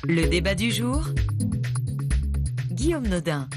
Le débat du jour, Guillaume Nodin.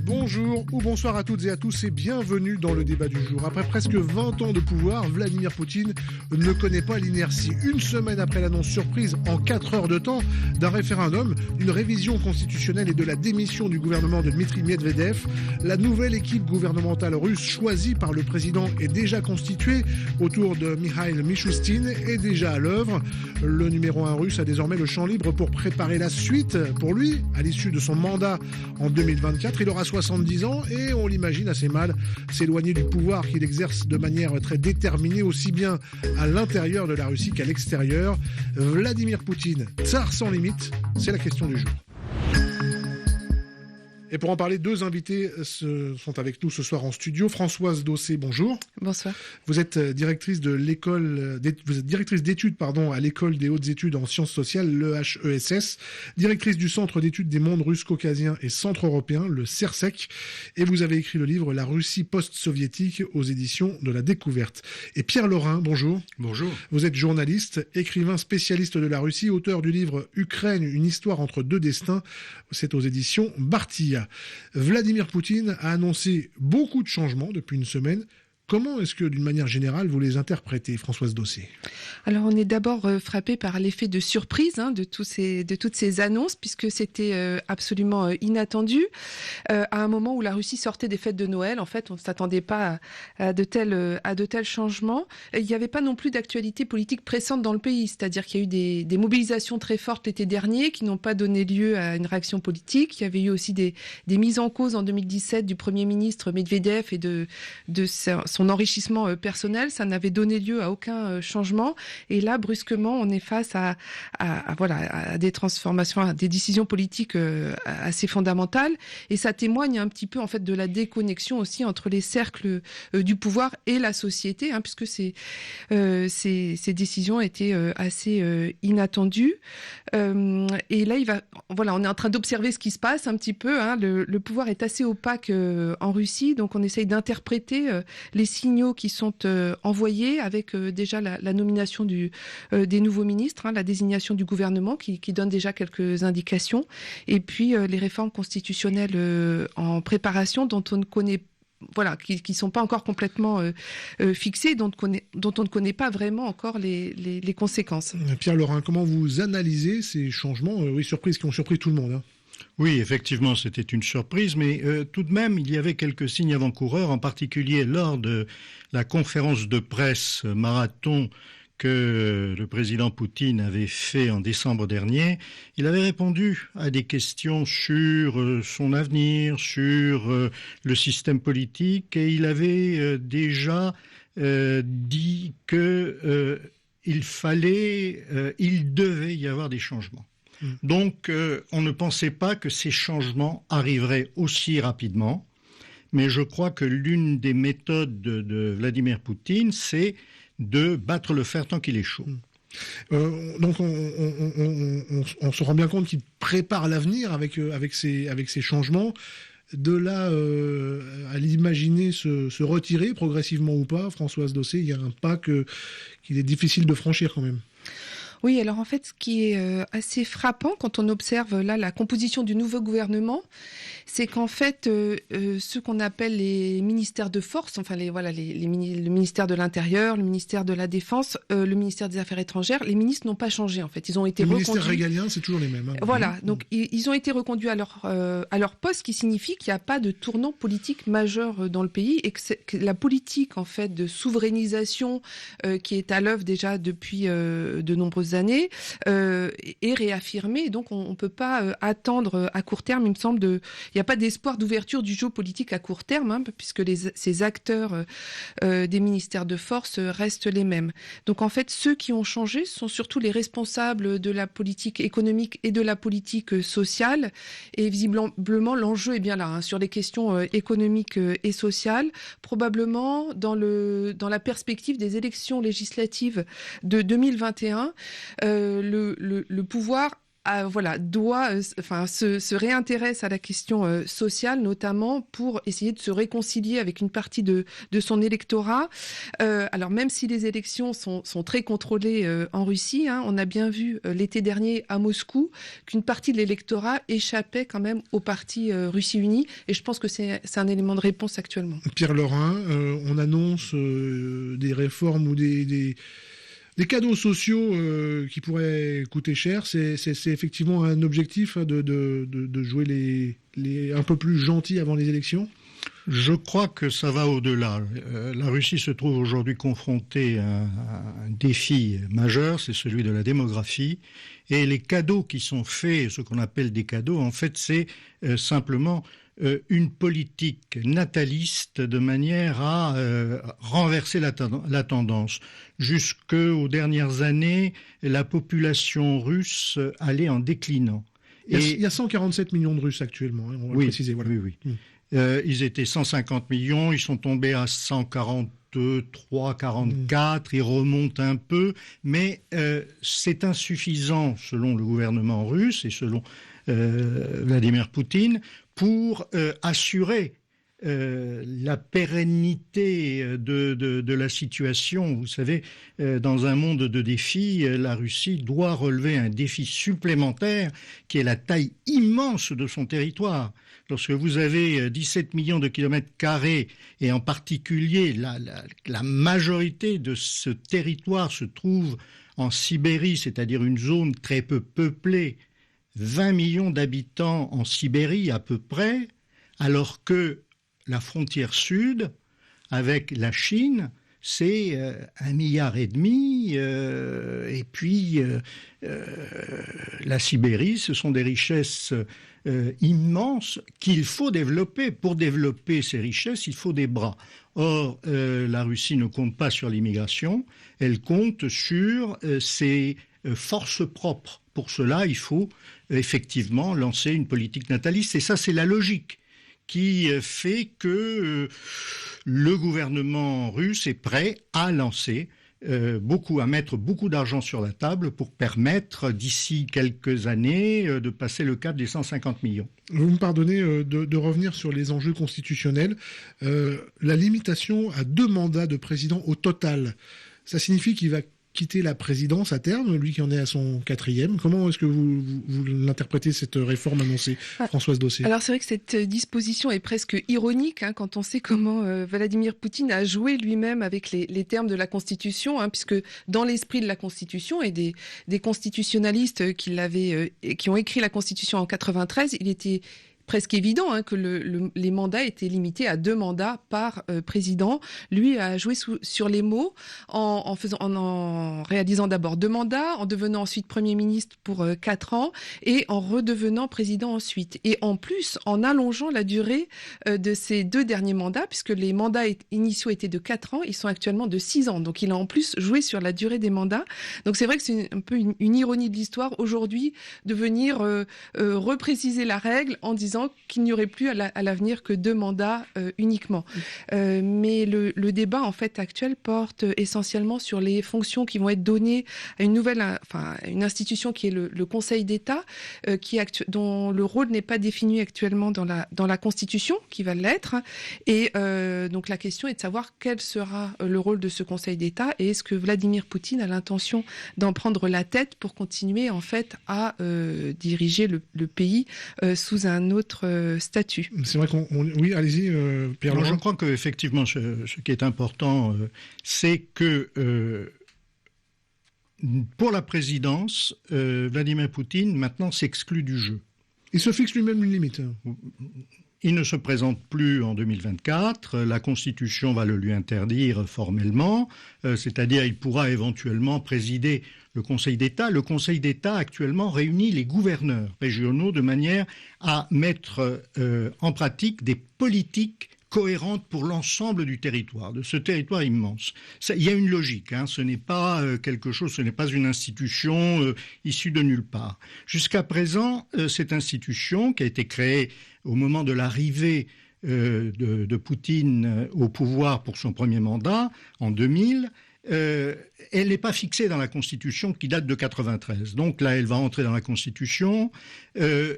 Bonjour ou bonsoir à toutes et à tous et bienvenue dans le débat du jour. Après presque 20 ans de pouvoir, Vladimir Poutine ne connaît pas l'inertie. Une semaine après l'annonce surprise en 4 heures de temps d'un référendum, une révision constitutionnelle et de la démission du gouvernement de Dmitri Medvedev, la nouvelle équipe gouvernementale russe choisie par le président est déjà constituée autour de Mikhail Mishustin est déjà à l'œuvre. Le numéro 1 russe a désormais le champ libre pour préparer la suite. Pour lui, à l'issue de son mandat en 2024, il aura 70 ans et on l'imagine assez mal s'éloigner du pouvoir qu'il exerce de manière très déterminée aussi bien à l'intérieur de la Russie qu'à l'extérieur. Vladimir Poutine, tsar sans limite, c'est la question du jour. Et pour en parler, deux invités sont avec nous ce soir en studio. Françoise Dossé, bonjour. Bonsoir. Vous êtes directrice de directrice d'études à l'école des hautes études en sciences sociales, l'EHESS, directrice du Centre d'études des mondes russes caucasiens et centre-européens, le CERSEC, et vous avez écrit le livre La Russie post-soviétique aux éditions de la Découverte. Et Pierre Laurin, bonjour. Bonjour. Vous êtes journaliste, écrivain spécialiste de la Russie, auteur du livre Ukraine, une histoire entre deux destins. C'est aux éditions Bartilla. Vladimir Poutine a annoncé beaucoup de changements depuis une semaine. Comment est-ce que, d'une manière générale, vous les interprétez, Françoise Dossé ? Alors, on est d'abord frappé par l'effet de surprise de toutes ces annonces, puisque c'était absolument inattendu. À un moment où la Russie sortait des fêtes de Noël, en fait, on ne s'attendait pas à de tels changements. Il n'y avait pas non plus d'actualité politique pressante dans le pays, c'est-à-dire qu'il y a eu des mobilisations très fortes l'été dernier qui n'ont pas donné lieu à une réaction politique. Il y avait eu aussi des mises en cause en 2017 du Premier ministre Medvedev et de son enrichissement personnel, ça n'avait donné lieu à aucun changement. Et là, brusquement, on est face à des transformations, à des décisions politiques assez fondamentales. Et ça témoigne un petit peu en fait de la déconnexion aussi entre les cercles du pouvoir et la société, puisque ces décisions étaient assez inattendues. Et là, on est en train d'observer ce qui se passe un petit peu. Le pouvoir est assez opaque en Russie, donc on essaye d'interpréter les signaux qui sont envoyés avec déjà la nomination des nouveaux ministres, la désignation du gouvernement qui donne déjà quelques indications, et puis les réformes constitutionnelles en préparation dont on ne connaît qui sont pas encore complètement fixées, dont on ne connaît pas vraiment encore les conséquences. Pierre Laurin, comment vous analysez ces changements, surprises qui ont surpris tout le monde Oui, effectivement, c'était une surprise, mais tout de même, il y avait quelques signes avant-coureurs, en particulier lors de la conférence de presse marathon que le président Poutine avait fait en décembre dernier. Il avait répondu à des questions sur son avenir, sur le système politique, et il avait déjà dit que il devait y avoir des changements. Donc, on ne pensait pas que ces changements arriveraient aussi rapidement, mais je crois que l'une des méthodes de Vladimir Poutine, c'est de battre le fer tant qu'il est chaud. Donc, on se rend bien compte qu'il prépare l'avenir avec ces changements. De là à l'imaginer se retirer progressivement ou pas, Françoise Dossé, il y a un pas qu'il est difficile de franchir quand même. Oui, alors en fait, ce qui est assez frappant quand on observe là la composition du nouveau gouvernement, c'est qu'en fait, ce qu'on appelle les ministères de force, enfin le ministère de l'Intérieur, le ministère de la Défense, le ministère des Affaires étrangères, les ministres n'ont pas changé en fait. Ils ont été reconduits. Les ministères régaliens, c'est toujours les mêmes. Voilà, donc ils ont été reconduits à leur poste, ce qui signifie qu'il n'y a pas de tournant politique majeur dans le pays et que la politique en fait de souverainisation qui est à l'œuvre déjà depuis de nombreuses années est réaffirmée. Donc on peut pas attendre à court terme, il me semble, il n'y a pas d'espoir d'ouverture du jeu politique à court terme, puisque ces acteurs des ministères de force restent les mêmes. Donc en fait, ceux qui ont changé sont surtout les responsables de la politique économique et de la politique sociale. Et visiblement, l'enjeu est bien là, sur les questions économiques et sociales, probablement dans la perspective des élections. élections législatives de 2021, le pouvoir doit, se réintéresse à la question sociale, notamment pour essayer de se réconcilier avec une partie de son électorat. Alors même si les élections sont très contrôlées en Russie, hein, on a bien vu l'été dernier à Moscou qu'une partie de l'électorat échappait quand même au parti Russie Unie, et je pense que c'est un élément de réponse actuellement. Pierre Laurin, on annonce des réformes ou des cadeaux sociaux qui pourraient coûter cher. C'est effectivement un objectif, hein, de jouer les un peu plus gentils avant les élections? Je crois que ça va au-delà. La Russie se trouve aujourd'hui confrontée à un défi majeur, c'est celui de la démographie. Et les cadeaux qui sont faits, ce qu'on appelle des cadeaux, en fait, c'est simplement une politique nataliste de manière à renverser la tendance. Jusqu'aux dernières années, la population russe allait en déclinant. Il y a 147 millions de Russes actuellement, hein, on va le préciser. Voilà. Oui. Ils étaient 150 millions, ils sont tombés à 143, 44, ils remontent un peu, mais c'est insuffisant selon le gouvernement russe et selon Vladimir Poutine pour assurer la pérennité de la situation. Vous savez, dans un monde de défis, la Russie doit relever un défi supplémentaire qui est la taille immense de son territoire. Lorsque vous avez 17 millions de kilomètres carrés, et en particulier la majorité de ce territoire se trouve en Sibérie, c'est-à-dire une zone très peu peuplée, 20 millions d'habitants en Sibérie à peu près, alors que la frontière sud, avec la Chine, c'est 1,5 milliard, et puis la Sibérie, ce sont des richesses immenses qu'il faut développer. Pour développer ces richesses, il faut des bras. Or, la Russie ne compte pas sur l'immigration, elle compte sur ses forces propres. Pour cela, il faut effectivement lancer une politique nataliste, et ça, c'est la logique qui fait que le gouvernement russe est prêt à lancer à mettre beaucoup d'argent sur la table pour permettre d'ici quelques années de passer le cap des 150 millions. Vous me pardonnez de revenir sur les enjeux constitutionnels. La limitation à 2 mandats de président au total, ça signifie qu'il va quitter la présidence à terme, lui qui en est à son 4e. Comment est-ce que vous l'interprétez, cette réforme annoncée, Françoise Dossé? Alors c'est vrai que cette disposition est presque ironique, hein, quand on sait comment Vladimir Poutine a joué lui-même avec les termes de la Constitution, hein, puisque dans l'esprit de la Constitution et des constitutionnalistes qui ont écrit la Constitution en 93, il était presque évident, hein, que les mandats étaient limités à 2 mandats par président. Lui a joué sur les mots en réalisant d'abord 2 mandats, en devenant ensuite Premier ministre pour 4 ans et en redevenant président ensuite. Et en plus, en allongeant la durée de ces 2 derniers mandats, puisque les mandats initiaux étaient de 4 ans, ils sont actuellement de 6 ans. Donc il a en plus joué sur la durée des mandats. Donc c'est vrai que c'est un peu une ironie de l'histoire aujourd'hui de venir repréciser la règle en disant qu'il n'y aurait plus à l'avenir que 2 mandats uniquement. Mais le débat en fait actuel porte essentiellement sur les fonctions qui vont être données à une institution qui est le Conseil d'État, dont le rôle n'est pas défini actuellement dans la Constitution, qui va l'être. Et donc la question est de savoir quel sera le rôle de ce Conseil d'État, et est-ce que Vladimir Poutine a l'intention d'en prendre la tête pour continuer en fait à diriger le pays sous un autre statut. C'est vrai oui, allez-y, Pierre Laurent. Je crois qu'effectivement, ce qui est important, c'est que pour la présidence, Vladimir Poutine maintenant s'exclut du jeu. Il se fixe lui-même une limite. Il ne se présente plus en 2024, la Constitution va le lui interdire formellement, c'est-à-dire il pourra éventuellement présider le Conseil d'État. Le Conseil d'État actuellement réunit les gouverneurs régionaux de manière à mettre en pratique des politiques cohérentes pour l'ensemble du territoire, de ce territoire immense. Il y a une logique, hein, ce n'est pas quelque chose, ce n'est pas une institution issue de nulle part. Jusqu'à présent, cette institution qui a été créée au moment de l'arrivée de Poutine au pouvoir pour son premier mandat, en 2000, elle n'est pas fixée dans la Constitution qui date de 93. Donc là, elle va entrer dans la Constitution.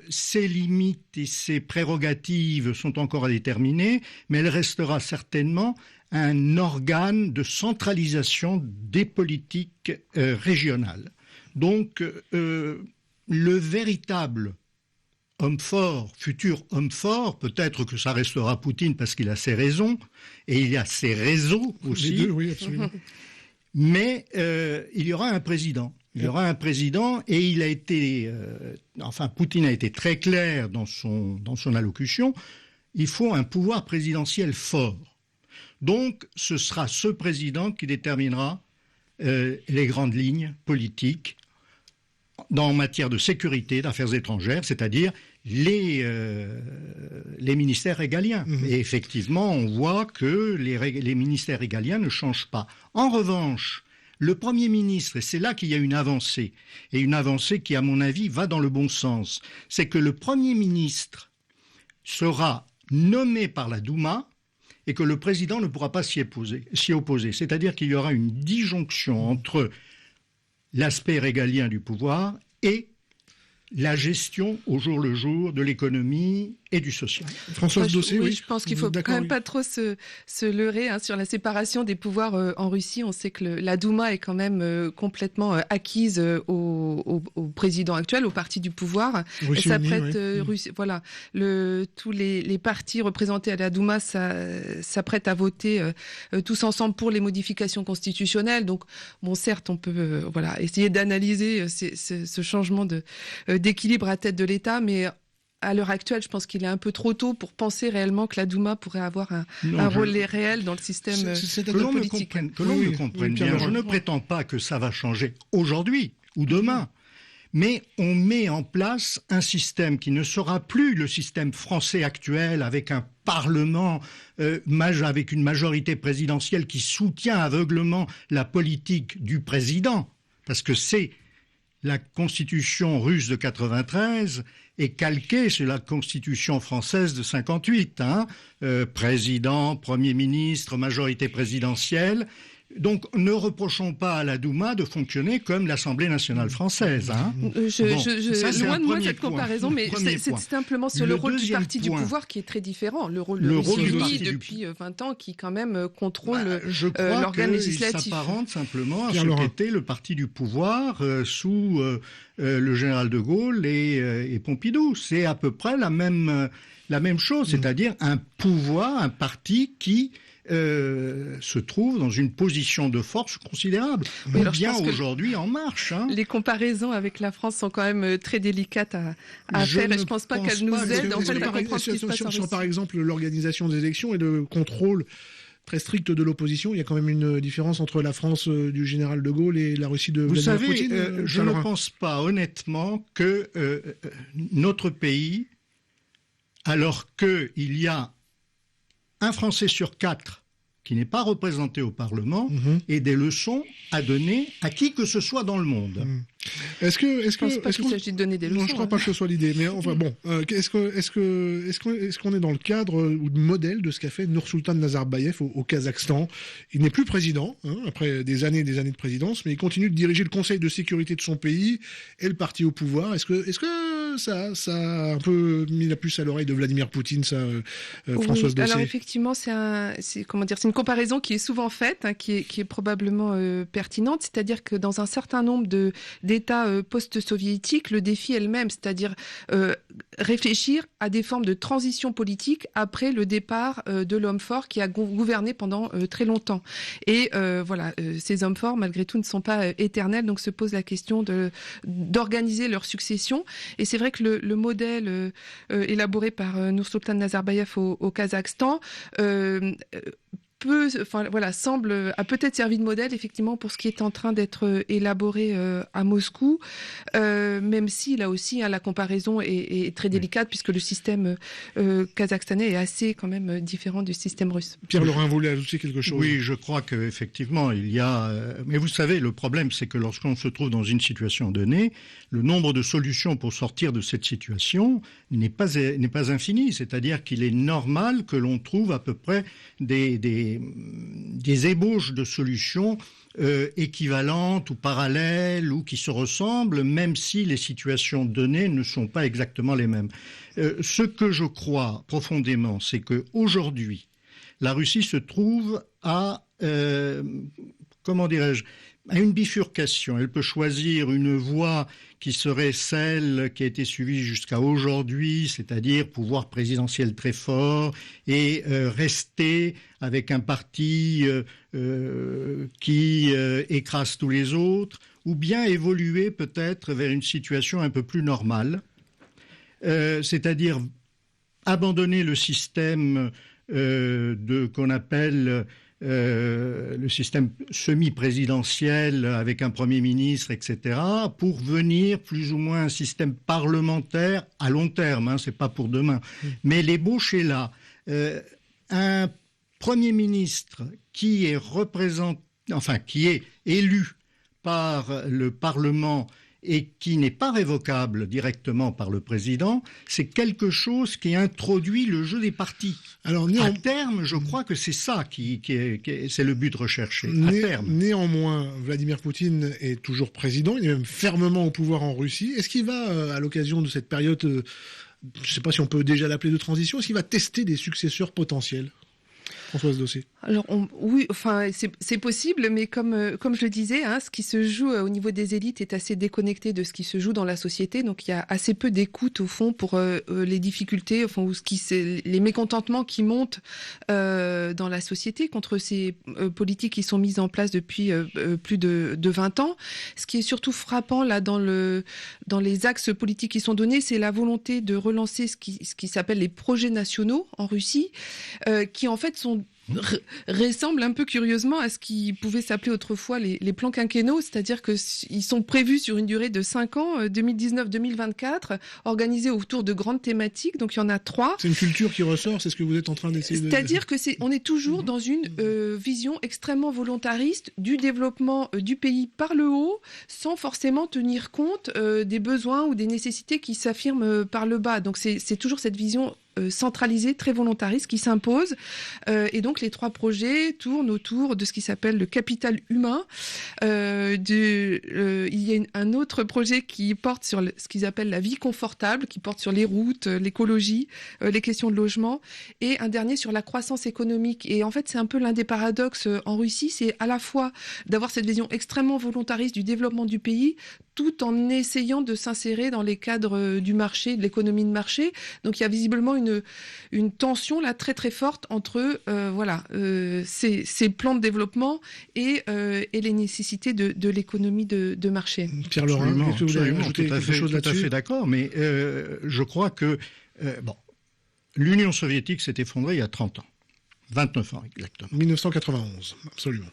Ses limites et ses prérogatives sont encore à déterminer, mais elle restera certainement un organe de centralisation des politiques régionales. Donc, le véritable homme fort, futur homme fort, peut-être que ça restera Poutine parce qu'il a ses raisons, et il a ses réseaux aussi. Les deux, oui, absolument. Mais il y aura un président. Il y aura un président, et il a été... Poutine a été très clair dans son allocution. Il faut un pouvoir présidentiel fort. Donc, ce sera ce président qui déterminera les grandes lignes politiques en matière de sécurité, d'affaires étrangères, c'est-à-dire les ministères régaliens. Et effectivement, on voit que les ministères régaliens ne changent pas. En revanche, le Premier ministre, et c'est là qu'il y a une avancée, et une avancée qui, à mon avis, va dans le bon sens, c'est que le Premier ministre sera nommé par la Douma et que le président ne pourra pas s'y opposer. C'est-à-dire qu'il y aura une disjonction entre l'aspect régalien du pouvoir et la gestion au jour le jour de l'économie et du social. Françoise Dossé, oui. Je pense qu'il faut quand même pas trop se leurrer sur la séparation des pouvoirs en Russie. On sait que la Douma est quand même complètement acquise au président actuel, au parti du pouvoir. Russie ça unie, prête, oui. voilà, tous les partis représentés à la Douma s'apprêtent à voter tous ensemble pour les modifications constitutionnelles. Donc, bon, certes, on peut essayer d'analyser ce changement d'équilibre à tête de l'État, mais à l'heure actuelle, je pense qu'il est un peu trop tôt pour penser réellement que la Douma pourrait avoir un rôle réel dans le système politique. Que l'on me comprenne bien. Je ne prétends pas que ça va changer aujourd'hui ou demain. Mais on met en place un système qui ne sera plus le système français actuel avec un parlement avec une majorité présidentielle qui soutient aveuglement la politique du président. Parce que c'est la constitution russe de 93 est calquée sur la constitution française de 58. Président, Premier ministre, majorité présidentielle. Donc, ne reprochons pas à la Douma de fonctionner comme l'Assemblée nationale française. Loin de moi cette comparaison, mais c'est simplement sur le rôle du parti du pouvoir qui est très différent. Le rôle du parti depuis 20 ans qui quand même contrôle l'organe législatif. Il s'apparente simplement à ce qu'était le parti du pouvoir sous le général de Gaulle et Pompidou. C'est à peu près la même chose, c'est-à-dire un pouvoir, un parti qui se trouve dans une position de force considérable. Oui, bien aujourd'hui En Marche. Les comparaisons avec la France sont quand même très délicates à faire et je ne pense pas qu'elles nous aident en fait à comprendre ce qui se passe en Russie. Par exemple, l'organisation des élections et le contrôle très strict de l'opposition, il y a quand même une différence entre la France du général de Gaulle et la Russie de Vladimir Poutine. Vous savez, je ne pense pas honnêtement que notre pays, alors qu'il y a un Français sur 4 qui n'est pas représenté au Parlement, et des leçons à donner à qui que ce soit dans le monde. Je pense pas qu'il s'agit de donner des leçons. Non, je ne crois pas que ce soit l'idée. Mais enfin bon, est-ce qu'on est dans le cadre ou de modèle de ce qu'a fait Nursultan Nazarbayev au Kazakhstan? Il n'est plus président, après des années de présidence, mais il continue de diriger le Conseil de sécurité de son pays et le parti au pouvoir. Est-ce que ça a un peu mis la puce à l'oreille de Vladimir Poutine, ça, Françoise Dossé? Alors effectivement, c'est une comparaison qui est souvent faite, qui est probablement pertinente, c'est-à-dire que dans un certain nombre d'États post-soviétiques, le défi est le même, c'est-à-dire réfléchir à des formes de transition politique après le départ de l'homme fort qui a gouverné pendant très longtemps. Et ces hommes forts, malgré tout, ne sont pas éternels, donc se pose la question d'organiser leur succession. Et c'est vrai que le modèle élaboré par Nursultan Nazarbayev au Kazakhstan a peut-être servi de modèle effectivement pour ce qui est en train d'être élaboré à Moscou, même si là aussi la comparaison est très délicate puisque le système kazakhstanais est assez quand même différent du système russe. Pierre-Laurent voulait ajouter quelque chose. Oui, je crois qu'effectivement il y a... Mais vous savez, le problème c'est que lorsqu'on se trouve dans une situation donnée, le nombre de solutions pour sortir de cette situation n'est pas infini. C'est-à-dire qu'il est normal que l'on trouve à peu près des ébauches de solutions équivalentes ou parallèles ou qui se ressemblent, même si les situations données ne sont pas exactement les mêmes. Ce que je crois profondément, c'est qu'aujourd'hui, la Russie se trouve à, à une bifurcation. Elle peut choisir une voie qui serait celle qui a été suivie jusqu'à aujourd'hui, c'est-à-dire pouvoir présidentiel très fort et rester avec un parti qui écrase tous les autres, ou bien évoluer peut-être vers une situation un peu plus normale, c'est-à-dire abandonner le système qu'on appelle le système semi-présidentiel avec un Premier ministre, etc., pour venir plus ou moins un système parlementaire à long terme, c'est pas pour demain. Mais l'ébauche est là. Un Premier ministre qui est qui est élu par le Parlement et qui n'est pas révocable directement par le président, c'est quelque chose qui introduit le jeu des partis. Alors, à terme, je crois que c'est ça c'est le but recherché, à terme. Néanmoins, Vladimir Poutine est toujours président, il est même fermement au pouvoir en Russie. Est-ce qu'il va, à l'occasion de cette période, je ne sais pas si on peut déjà l'appeler de transition, est-ce qu'il va tester des successeurs potentiels ? Françoise Dossé. Alors oui, enfin c'est possible, mais comme je le disais, ce qui se joue au niveau des élites est assez déconnecté de ce qui se joue dans la société. Donc il y a assez peu d'écoute au fond pour les difficultés, ou les mécontentements qui montent dans la société contre ces politiques qui sont mises en place depuis plus de 20 ans. Ce qui est surtout frappant là dans les axes politiques qui sont donnés, c'est la volonté de relancer ce qui s'appelle les projets nationaux en Russie, qui en fait ressemble un peu curieusement à ce qui pouvait s'appeler autrefois les plans quinquennaux, c'est-à-dire qu'ils sont prévus sur une durée de 5 ans, 2019-2024, organisés autour de grandes thématiques, donc il y en a 3. C'est une culture qui ressort, c'est ce que vous êtes en train d'essayer de... C'est-à-dire on est toujours dans une vision extrêmement volontariste du développement du pays par le haut, sans forcément tenir compte des besoins ou des nécessités qui s'affirment par le bas. Donc c'est toujours cette vision centralisée, très volontariste qui s'impose. Et donc les 3 projets tournent autour de ce qui s'appelle le capital humain. Il y a un autre projet qui porte sur ce qu'ils appellent la vie confortable, qui porte sur les routes, l'écologie, les questions de logement, et un dernier sur la croissance économique. Et en fait, c'est un peu l'un des paradoxes en Russie, c'est à la fois d'avoir cette vision extrêmement volontariste du développement du pays, tout en essayant de s'insérer dans les cadres du marché, de l'économie de marché. Donc il y a visiblement une tension là très très forte entre ces plans de développement et les nécessités de l'économie de marché. Pierre Laurin, absolument, tout à fait d'accord, mais je crois que l'Union soviétique s'est effondrée il y a 30 ans, 29 ans exactement. 1991, absolument.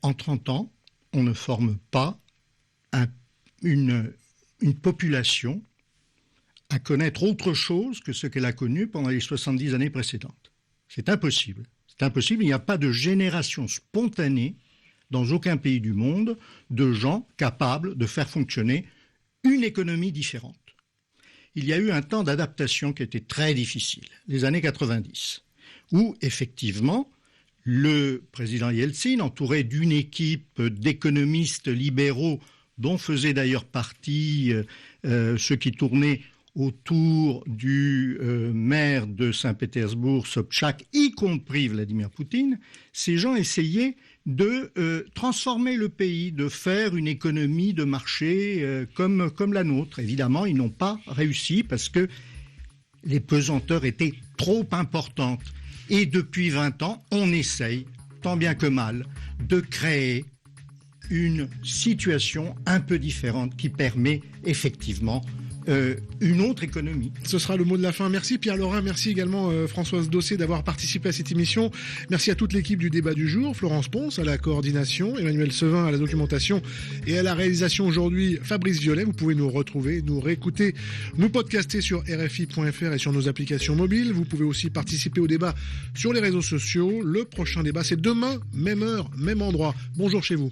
En 30 ans, on ne forme pas une population à connaître autre chose que ce qu'elle a connu pendant les 70 années précédentes. C'est impossible. C'est impossible. Il n'y a pas de génération spontanée dans aucun pays du monde de gens capables de faire fonctionner une économie différente. Il y a eu un temps d'adaptation qui était très difficile, les années 90, où effectivement le président Yeltsin, entouré d'une équipe d'économistes libéraux dont faisaient d'ailleurs partie ceux qui tournaient autour du maire de Saint-Pétersbourg, Sobchak, y compris Vladimir Poutine, ces gens essayaient de transformer le pays, de faire une économie de marché comme la nôtre. Évidemment, ils n'ont pas réussi parce que les pesanteurs étaient trop importantes. Et depuis 20 ans, on essaye, tant bien que mal, de créer une situation un peu différente qui permet effectivement une autre économie. Ce sera le mot de la fin. Merci Pierre Laurin, merci également Françoise Dossé d'avoir participé à cette émission. Merci à toute l'équipe du débat du jour, Florence Ponce à la coordination, Emmanuel Sevin à la documentation et à la réalisation aujourd'hui, Fabrice Violet. Vous pouvez nous retrouver, nous réécouter, nous podcaster sur RFI.fr et sur nos applications mobiles. Vous pouvez aussi participer au débat sur les réseaux sociaux. Le prochain débat, c'est demain, même heure, même endroit. Bonjour chez vous.